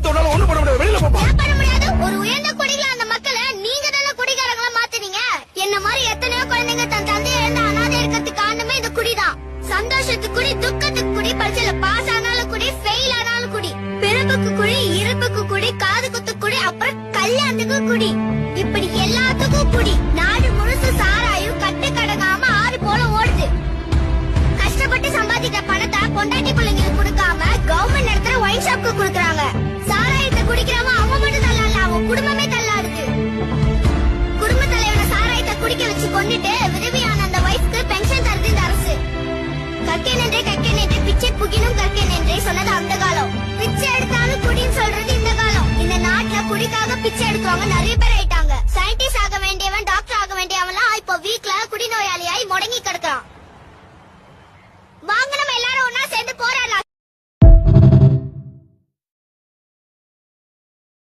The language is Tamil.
தோணாலும் ஒண்ணு பண்ண முடியாது. வெளியில போப்பா. பண்ண முடியாது. ஒரு உயர்ந்த குடிகள அந்த மக்களை நீங்க தான குடிகாரங்களா மாத்துறீங்க. என்ன மாதிரி எத்தனையோ குழந்தைங்க தன் தந்தையை இழந்து அனாதை இருக்கிறதுக்கு காரணமே இந்த குடிதான். சந்தோஷத்துக்கு குடி, துக்கத்துக்கு குடி, பரீட்சையில பாஸ் ஆனாலும் குடி, ஃபெயில் ஆனாலும் குடி, பிறப்புக்கு குடி, இறப்புக்கு குடி, காது குத்து குடி, அப்புறம் கல்யாணத்துக்கு குடி, இப்படி எல்லாத்துக்கும் குடி. நாடு முழுசு சாராயும் கட்டு கடங்காம ஆறு போல ஓடுது. கஷ்டப்பட்டு சம்பாதிக்கிற பணத்தை பொண்டாட்டி பிள்ளைங்களுக்கு கொடுக்காம கவர்மெண்ட் நடத்துற ஒயின் ஷாப்க்கு கொடுக்கறாங்க. சாராயத்தை குடிக்கிறவன் அவன் மட்டும் தள்ளால, அவன் குடும்பமே தள்ளாடுது. குடும்ப தலைவனை சாராயத்தை குடிக்க வச்சு கொண்டுட்டு விதவியான அந்த வைஃப்க்கு பென்ஷன் தருது இந்த அரசு. கற்கை நின்றே பிச்சை புகினும் கற்கை நின்றே சொன்னது அந்த காலம். பிச்சை எடுத்தாலும் குடின்னு சொல்றது இந்த காலம். இந்த நாட்டுல குடிக்காக பிச்சை எடுத்தவங்க நிறைய பேர் ஆயிட்டாங்க. சயின்டிஸ்ட் ஆக வேண்டியவன், டாக்டர் ஆக வேண்டியவன்லாம் இப்போ வீட்ல குடிநோயாளியாய் முடங்கி கிடக்குறான். வாங்க நம்ம எல்லாரும் ஒன்னா சேர்ந்து போராடலாம்.